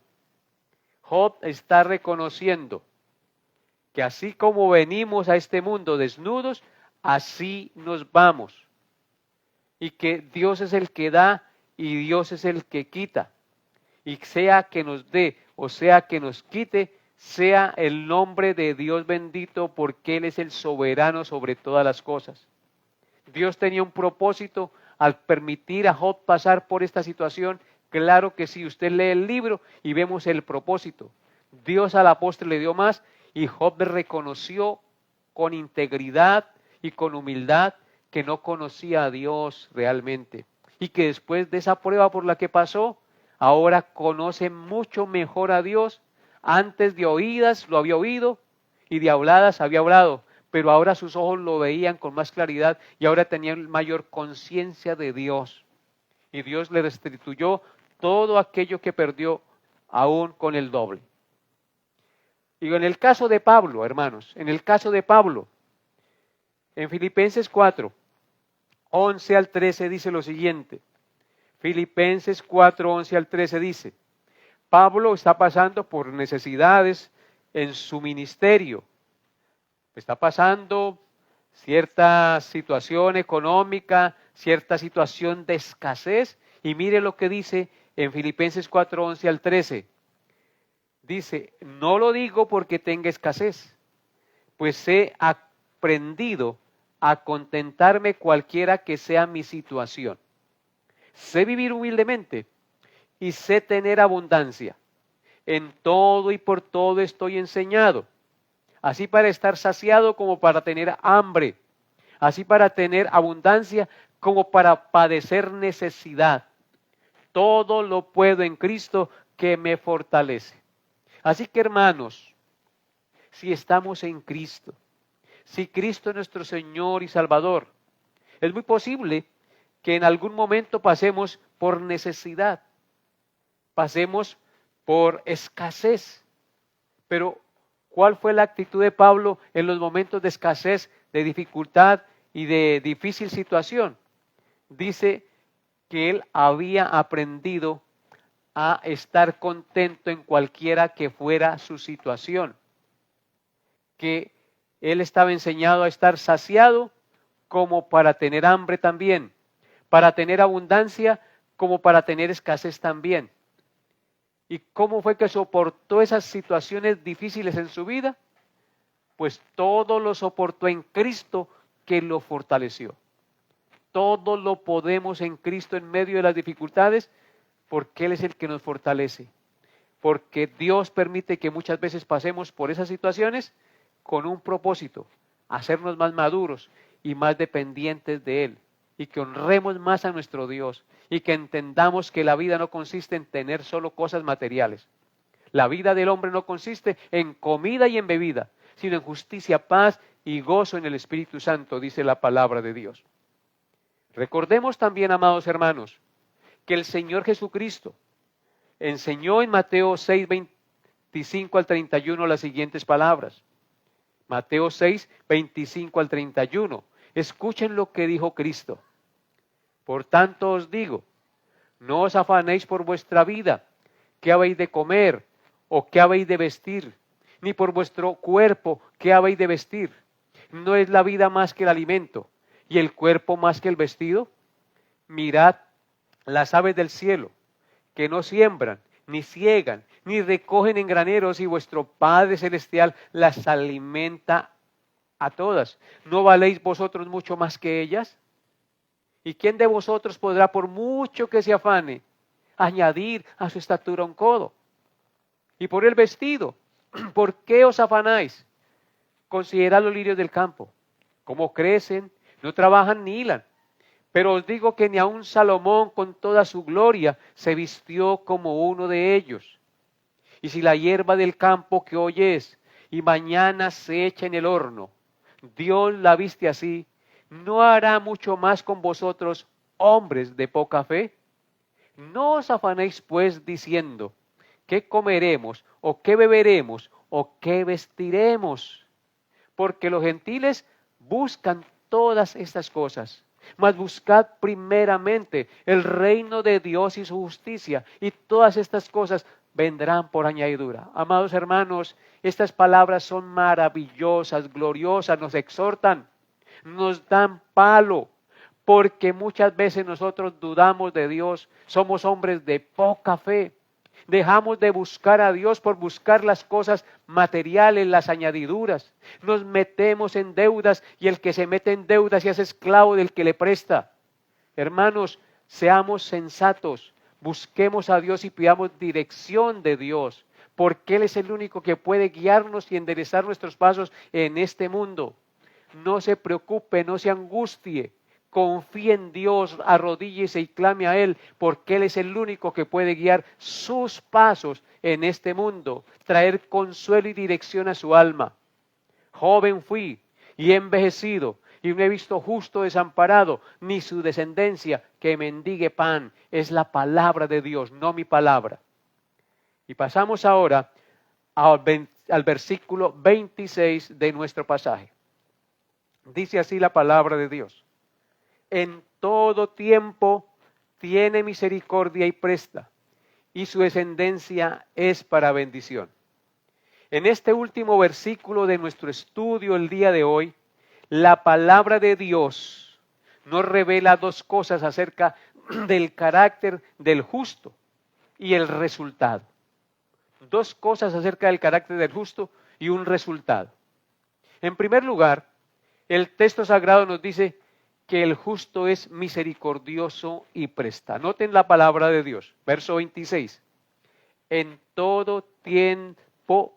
Job está reconociendo que así como venimos a este mundo desnudos, así nos vamos. Y que Dios es el que da y Dios es el que quita. Y sea que nos dé o sea que nos quite, sea el nombre de Dios bendito porque Él es el soberano sobre todas las cosas. Dios tenía un propósito al permitir a Job pasar por esta situación. Claro que sí, usted lee el libro y vemos el propósito. Dios al apóstol le dio más y Job reconoció con integridad y con humildad que no conocía a Dios realmente. Y que después de esa prueba por la que pasó, ahora conoce mucho mejor a Dios. Antes de oídas lo había oído y de habladas había hablado, pero ahora sus ojos lo veían con más claridad y ahora tenía mayor conciencia de Dios. Y Dios le restituyó todo aquello que perdió aún con el doble. Y en el caso de Pablo, hermanos, en el caso de Pablo, en Filipenses 4, 11 al 13 dice lo siguiente. Filipenses 4, 11 al 13 dice, Pablo está pasando por necesidades en su ministerio. Está pasando cierta situación económica, cierta situación de escasez. Y mire lo que dice en Filipenses 4, 11 al 13. Dice, no lo digo porque tenga escasez, pues he aprendido a contentarme cualquiera que sea mi situación. Sé vivir humildemente y sé tener abundancia. En todo y por todo estoy enseñado, así para estar saciado como para tener hambre, así para tener abundancia como para padecer necesidad. Todo lo puedo en Cristo que me fortalece. Así que, hermanos, si estamos en Cristo, si Cristo es nuestro Señor y Salvador, es muy posible que en algún momento pasemos por necesidad, pasemos por escasez. Pero, ¿cuál fue la actitud de Pablo en los momentos de escasez, de dificultad y de difícil situación? Dice que él había aprendido a estar contento en cualquiera que fuera su situación, que él estaba enseñado a estar saciado como para tener hambre también, para tener abundancia como para tener escasez también. ¿Y cómo fue que soportó esas situaciones difíciles en su vida? Pues todo lo soportó en Cristo que lo fortaleció. Todo lo podemos en Cristo en medio de las dificultades porque Él es el que nos fortalece. Porque Dios permite que muchas veces pasemos por esas situaciones con un propósito, hacernos más maduros y más dependientes de Él. Y que honremos más a nuestro Dios y que entendamos que la vida no consiste en tener solo cosas materiales. La vida del hombre no consiste en comida y en bebida, sino en justicia, paz y gozo en el Espíritu Santo, dice la palabra de Dios. Recordemos también, amados hermanos, que el Señor Jesucristo enseñó en Mateo 6, 25 al 31 las siguientes palabras. Mateo 6, 25 al 31. Escuchen lo que dijo Cristo. Por tanto os digo, no os afanéis por vuestra vida, qué habéis de comer o qué habéis de vestir, ni por vuestro cuerpo, qué habéis de vestir. ¿No es la vida más que el alimento y el cuerpo más que el vestido? Mirad las aves del cielo, que no siembran, ni ciegan, ni recogen en graneros, y vuestro Padre Celestial las alimenta a todas. ¿No valéis vosotros mucho más que ellas? ¿Y quién de vosotros podrá, por mucho que se afane, añadir a su estatura un codo? Y por el vestido, ¿por qué os afanáis? Considerad los lirios del campo, cómo crecen, no trabajan ni hilan. Pero os digo que ni aun Salomón con toda su gloria se vistió como uno de ellos. Y si la hierba del campo que hoy es y mañana se echa en el horno, Dios la viste así, ¿no hará mucho más con vosotros, hombres de poca fe? No os afanéis pues diciendo, ¿qué comeremos o qué beberemos o qué vestiremos? Porque los gentiles buscan todas estas cosas. Mas buscad primeramente el reino de Dios y su justicia, y todas estas cosas vendrán por añadidura. Amados hermanos, estas palabras son maravillosas, gloriosas, nos exhortan, nos dan palo, porque muchas veces nosotros dudamos de Dios, somos hombres de poca fe. Dejamos de buscar a Dios por buscar las cosas materiales, las añadiduras. Nos metemos en deudas y el que se mete en deudas se hace esclavo del que le presta. Hermanos, seamos sensatos, busquemos a Dios y pidamos dirección de Dios, porque Él es el único que puede guiarnos y enderezar nuestros pasos en este mundo. No se preocupe, no se angustie. Confíe en Dios, arrodíllese y clame a Él, porque Él es el único que puede guiar sus pasos en este mundo, traer consuelo y dirección a su alma. Joven fui y he envejecido, y no he visto justo desamparado, ni su descendencia que mendigue pan. Es la palabra de Dios, no mi palabra. Y pasamos ahora al versículo 26 de nuestro pasaje. Dice así la palabra de Dios. En todo tiempo tiene misericordia y presta, y su descendencia es para bendición. En este último versículo de nuestro estudio el día de hoy, la palabra de Dios nos revela dos cosas acerca del carácter del justo y el resultado. Dos cosas acerca del carácter del justo y un resultado. En primer lugar, el texto sagrado nos dice que el justo es misericordioso y presta. Noten la palabra de Dios, verso 26. En todo tiempo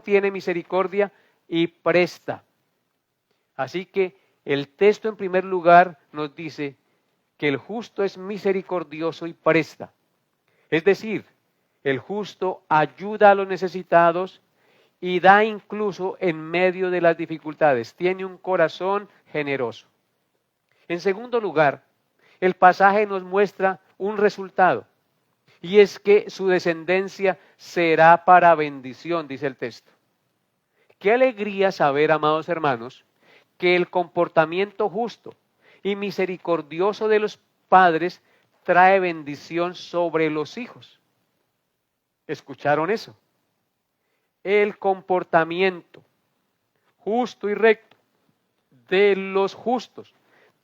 tiene misericordia y presta. Así que El texto en primer lugar nos dice que el justo es misericordioso y presta. Es decir, el justo ayuda a los necesitados y da incluso en medio de las dificultades. Tiene un corazón generoso. En segundo lugar, el pasaje nos muestra un resultado, y es que su descendencia será para bendición, dice el texto. Qué alegría saber, amados hermanos, que el comportamiento justo y misericordioso de los padres trae bendición sobre los hijos. ¿Escucharon eso? El comportamiento justo y recto de los justos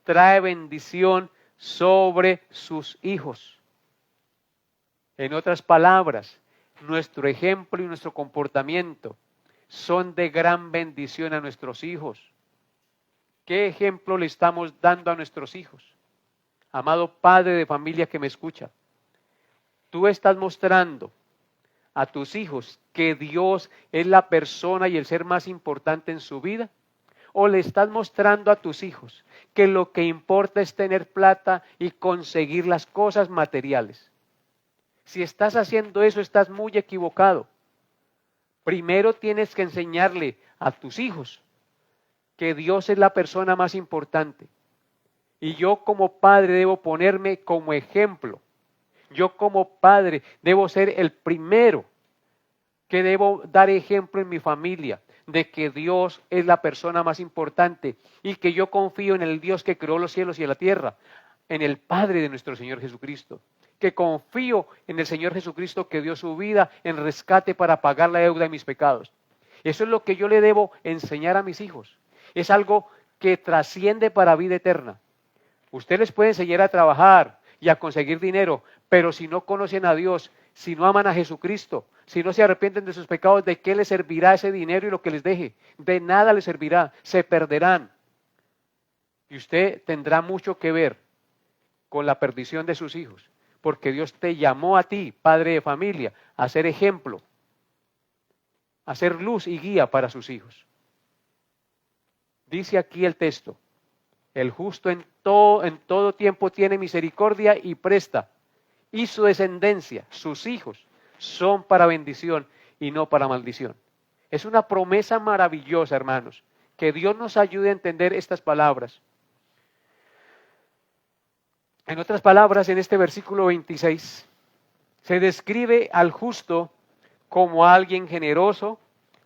trae bendición sobre sus hijos. En otras palabras, nuestro ejemplo y nuestro comportamiento son de gran bendición a nuestros hijos. ¿Qué ejemplo le estamos dando a nuestros hijos? Amado padre de familia que me escucha, tú estás mostrando a tus hijos que Dios es la persona y el ser más importante en su vida, o le estás mostrando a tus hijos que lo que importa es tener plata y conseguir las cosas materiales. Si estás haciendo eso, estás muy equivocado. Primero tienes que enseñarle a tus hijos que Dios es la persona más importante. Y yo como padre debo ponerme como ejemplo. Yo como padre debo ser el primero que debo dar ejemplo en mi familia de que Dios es la persona más importante y que yo confío en el Dios que creó los cielos y la tierra, en el Padre de nuestro Señor Jesucristo, que confío en el Señor Jesucristo que dio su vida en rescate para pagar la deuda de mis pecados. Eso es lo que yo le debo enseñar a mis hijos. Es algo que trasciende para vida eterna. Usted les puede enseñar a trabajar y a conseguir dinero, pero si no conocen a Dios, si no aman a Jesucristo, si no se arrepienten de sus pecados, ¿de qué les servirá ese dinero y lo que les deje? De nada les servirá, se perderán. Y usted tendrá mucho que ver con la perdición de sus hijos, porque Dios te llamó a ti, padre de familia, a ser ejemplo, a ser luz y guía para sus hijos. Dice aquí el texto, el justo en todo tiempo tiene misericordia y presta, y su descendencia, sus hijos, son para bendición y no para maldición. Es una promesa maravillosa, hermanos, que Dios nos ayude a entender estas palabras. En otras palabras, en este versículo 26, se describe al justo como alguien generoso,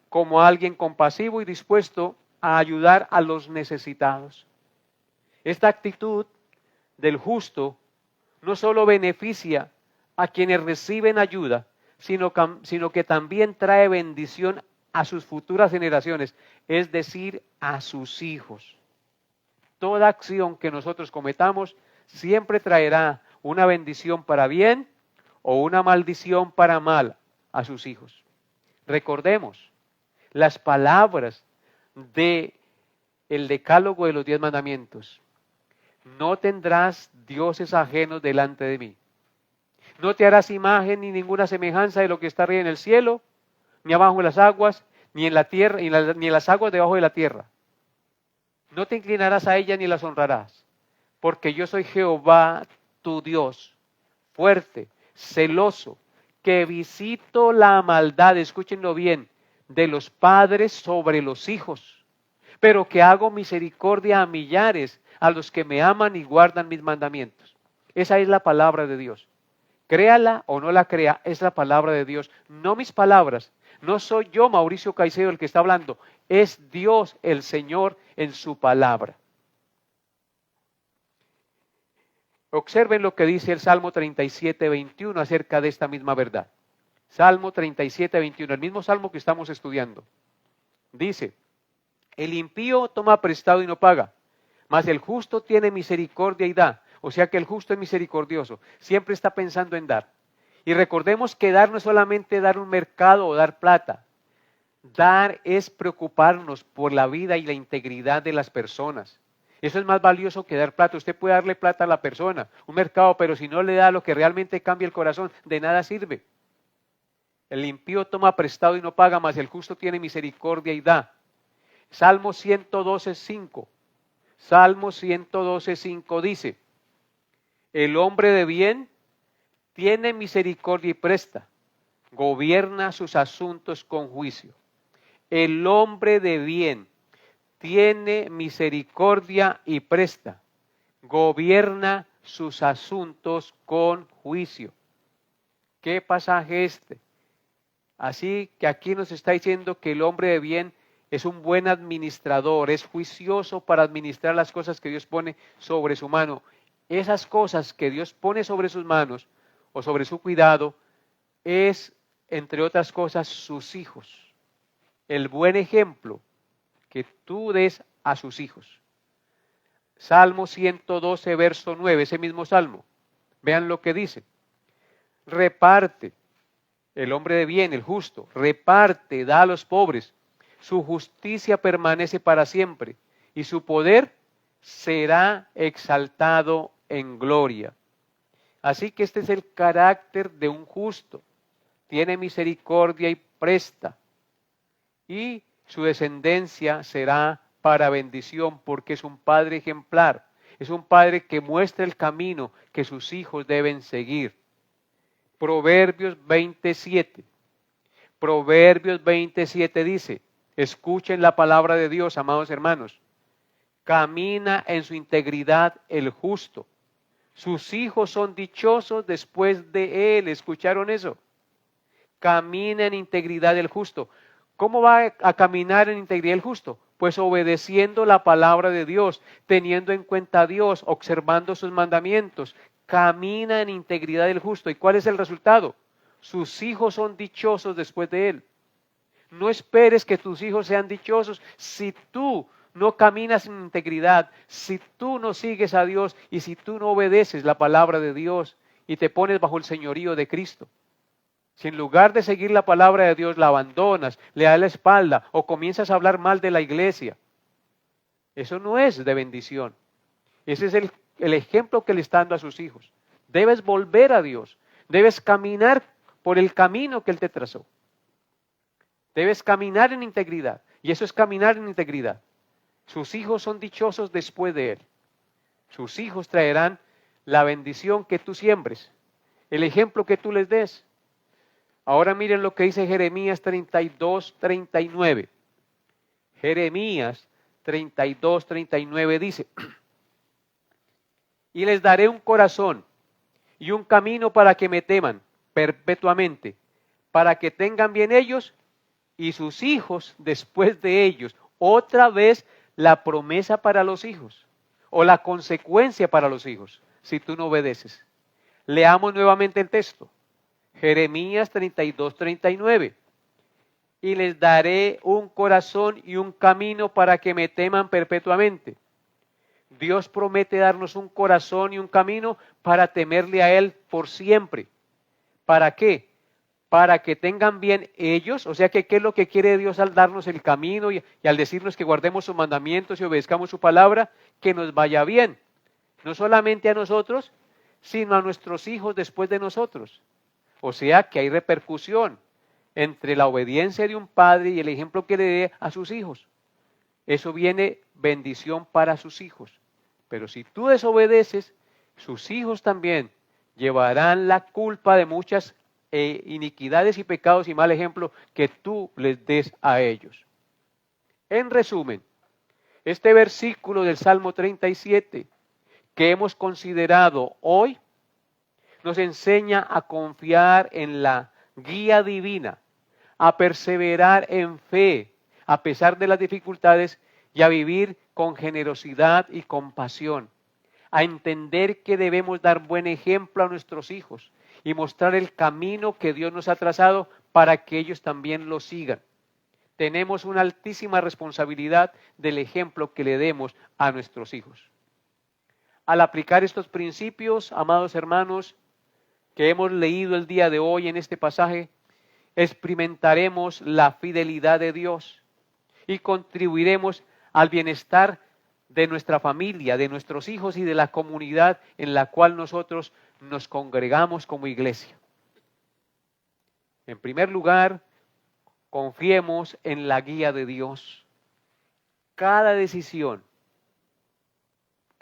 como alguien compasivo y dispuesto a ayudar a los necesitados. Esta actitud del justo no solo beneficia a quienes reciben ayuda, sino que también trae bendición a sus futuras generaciones, es decir, a sus hijos. Toda acción que nosotros cometamos siempre traerá una bendición para bien o una maldición para mal a sus hijos. Recordemos las palabras del decálogo de los 10 mandamientos. No tendrás dioses ajenos delante de mí. No te harás imagen ni ninguna semejanza de lo que está arriba en el cielo, ni abajo en las aguas, ni en la tierra, ni en las aguas debajo de la tierra. No te inclinarás a ellas ni las honrarás, porque yo soy Jehová tu Dios, fuerte, celoso, que visito la maldad, escúchenlo bien, de los padres sobre los hijos, pero que hago misericordia a millares, a los que me aman y guardan mis mandamientos. Esa es la palabra de Dios. Créala o no la crea, es la palabra de Dios, no mis palabras. No soy yo, Mauricio Caicedo, el que está hablando, es Dios el Señor en su palabra. Observen lo que dice el Salmo 37, 21 acerca de esta misma verdad. Salmo 37, 21, el mismo salmo que estamos estudiando. Dice, el impío toma prestado y no paga, mas el justo tiene misericordia y da. O sea que el justo es misericordioso, siempre está pensando en dar. Y recordemos que dar no es solamente dar un mercado o dar plata. Dar es preocuparnos por la vida y la integridad de las personas. Eso es más valioso que dar plata. Usted puede darle plata a la persona, un mercado, pero si no le da lo que realmente cambia el corazón, de nada sirve. El impío toma prestado y no paga, mas el justo tiene misericordia y da. Salmo 112, 5. Salmo 112:5 dice, el hombre de bien tiene misericordia y presta, gobierna sus asuntos con juicio. El hombre de bien tiene misericordia y presta, gobierna sus asuntos con juicio. ¿Qué pasaje este? Así que aquí nos está diciendo que el hombre de bien es un buen administrador, es juicioso para administrar las cosas que Dios pone sobre su mano. Esas cosas que Dios pone sobre sus manos o sobre su cuidado es, entre otras cosas, sus hijos. El buen ejemplo que tú des a sus hijos. Salmo 112, verso 9, ese mismo salmo. Vean lo que dice. Reparte, el hombre de bien, el justo, reparte, da a los pobres. Su justicia permanece para siempre y su poder será exaltado en gloria. Así que este es el carácter de un justo. Tiene misericordia y presta. Y su descendencia será para bendición porque es un padre ejemplar. Es un padre que muestra el camino que sus hijos deben seguir. Proverbios 27. Proverbios 27 dice, escuchen la palabra de Dios, amados hermanos. Camina en su integridad el justo. Sus hijos son dichosos después de él. ¿Escucharon eso? Camina en integridad el justo. ¿Cómo va a caminar en integridad el justo? Pues obedeciendo la palabra de Dios, teniendo en cuenta a Dios, observando sus mandamientos. Camina en integridad el justo. ¿Y cuál es el resultado? Sus hijos son dichosos después de él. No esperes que tus hijos sean dichosos si tú no caminas en integridad, si tú no sigues a Dios y si tú no obedeces la palabra de Dios y te pones bajo el señorío de Cristo. Si en lugar de seguir la palabra de Dios la abandonas, le das la espalda o comienzas a hablar mal de la iglesia, eso no es de bendición. Ese es el ejemplo que le está dando a sus hijos. Debes volver a Dios, debes caminar por el camino que Él te trazó. Debes caminar en integridad y eso es caminar en integridad. Sus hijos son dichosos después de Él. Sus hijos traerán la bendición que tú siembres, el ejemplo que tú les des. Ahora miren lo que dice Jeremías 32:39. Jeremías 32:39 dice, y les daré un corazón y un camino para que me teman perpetuamente, para que tengan bien ellos y sus hijos después de ellos. Otra vez la promesa para los hijos o la consecuencia para los hijos si tú no obedeces. Leamos nuevamente el texto. Jeremías 32:39. Y les daré un corazón y un camino para que me teman perpetuamente. Dios promete darnos un corazón y un camino para temerle a Él por siempre. ¿Para qué? Para que tengan bien ellos. O sea que ¿qué es lo que quiere Dios al darnos el camino y al decirnos que guardemos sus mandamientos y obedezcamos su palabra? Que nos vaya bien. No solamente a nosotros, sino a nuestros hijos después de nosotros. O sea que hay repercusión entre la obediencia de un padre y el ejemplo que le dé a sus hijos. Eso viene bendición para sus hijos. Pero si tú desobedeces, sus hijos también llevarán la culpa de muchas iniquidades y pecados y mal ejemplo que tú les des a ellos. En resumen, este versículo del Salmo 37 que hemos considerado hoy nos enseña a confiar en la guía divina, a perseverar en fe a pesar de las dificultades y a vivir con generosidad y compasión, a entender que debemos dar buen ejemplo a nuestros hijos y mostrar el camino que Dios nos ha trazado para que ellos también lo sigan. Tenemos una altísima responsabilidad del ejemplo que le demos a nuestros hijos. Al aplicar estos principios, amados hermanos, que hemos leído el día de hoy en este pasaje, experimentaremos la fidelidad de Dios y contribuiremos al bienestar de nuestra familia, de nuestros hijos y de la comunidad en la cual nosotros nos congregamos como iglesia. En primer lugar, confiemos en la guía de Dios. Cada decisión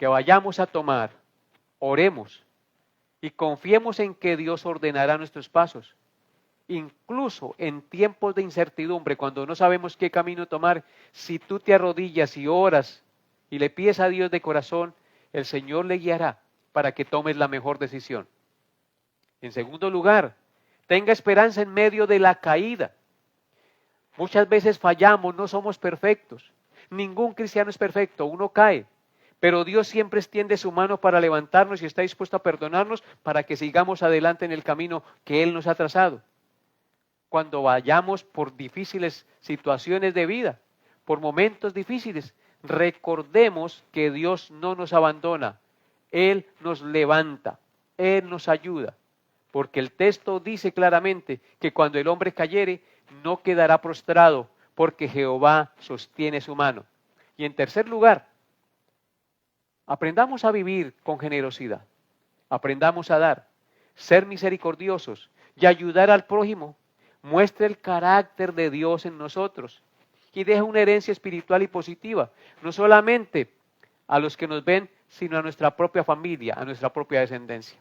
que vayamos a tomar, oremos y confiemos en que Dios ordenará nuestros pasos. Incluso en tiempos de incertidumbre, cuando no sabemos qué camino tomar, si tú te arrodillas y oras y le pides a Dios de corazón, el Señor le guiará para que tomes la mejor decisión. En segundo lugar, tenga esperanza en medio de la caída. Muchas veces fallamos, no somos perfectos. Ningún cristiano es perfecto, uno cae. Pero Dios siempre extiende su mano para levantarnos y está dispuesto a perdonarnos para que sigamos adelante en el camino que Él nos ha trazado. Cuando vayamos por difíciles situaciones de vida, por momentos difíciles, recordemos que Dios no nos abandona. Él nos levanta, Él nos ayuda. Porque el texto dice claramente que cuando el hombre cayere, no quedará prostrado, porque Jehová sostiene su mano. Y en tercer lugar, aprendamos a vivir con generosidad. Aprendamos a dar, ser misericordiosos y ayudar al prójimo. Muestre el carácter de Dios en nosotros y deja una herencia espiritual y positiva, no solamente a los que nos ven, sino a nuestra propia familia, a nuestra propia descendencia.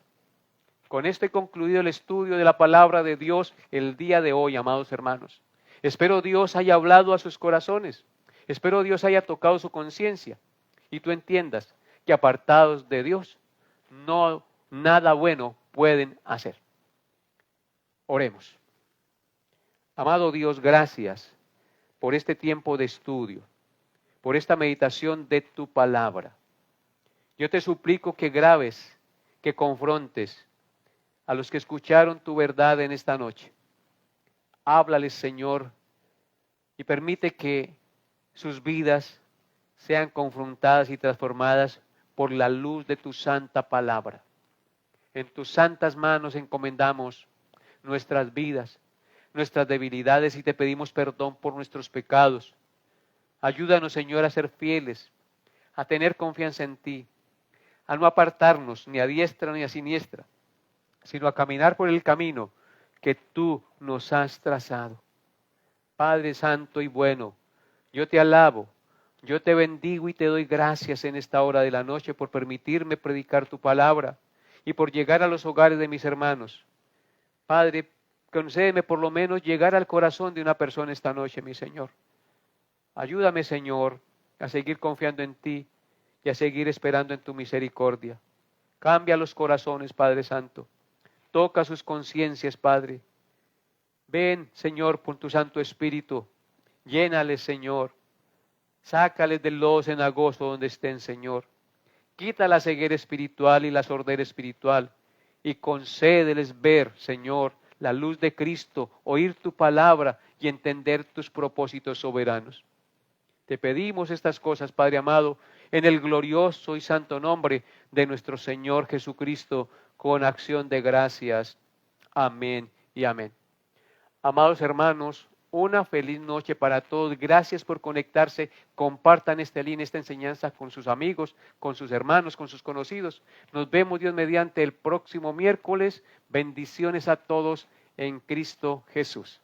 Con esto he concluido el estudio de la palabra de Dios el día de hoy, amados hermanos. Espero Dios haya hablado a sus corazones. Espero Dios haya tocado su conciencia y tú entiendas que apartados de Dios, no nada bueno pueden hacer. Oremos. Amado Dios, gracias por este tiempo de estudio, por esta meditación de tu palabra. Yo te suplico que graves, que confrontes a los que escucharon tu verdad en esta noche. Háblales, Señor, y permite que sus vidas sean confrontadas y transformadas por la luz de tu santa palabra. En tus santas manos encomendamos nuestras vidas, nuestras debilidades y te pedimos perdón por nuestros pecados. Ayúdanos, Señor, a ser fieles, a tener confianza en ti, a no apartarnos ni a diestra ni a siniestra, sino a caminar por el camino que tú nos has trazado. Padre santo y bueno, yo te alabo, yo te bendigo y te doy gracias en esta hora de la noche por permitirme predicar tu palabra y por llegar a los hogares de mis hermanos. Padre, concédeme por lo menos llegar al corazón de una persona esta noche, mi Señor. Ayúdame, Señor, a seguir confiando en ti y a seguir esperando en tu misericordia. Cambia los corazones, Padre Santo. Toca sus conciencias, Padre. Ven, Señor, por tu Santo Espíritu. Llénales, Señor. Sácales del lodo cenagoso donde estén, Señor. Quita la ceguera espiritual y la sordera espiritual y concédeles ver, Señor, la luz de Cristo, oír tu palabra y entender tus propósitos soberanos. Te pedimos estas cosas, Padre amado, en el glorioso y santo nombre de nuestro Señor Jesucristo, con acción de gracias. Amén y amén. Amados hermanos, una feliz noche para todos. Gracias por conectarse. Compartan este link, esta enseñanza con sus amigos, con sus hermanos, con sus conocidos. Nos vemos, Dios mediante, el próximo miércoles. Bendiciones a todos en Cristo Jesús.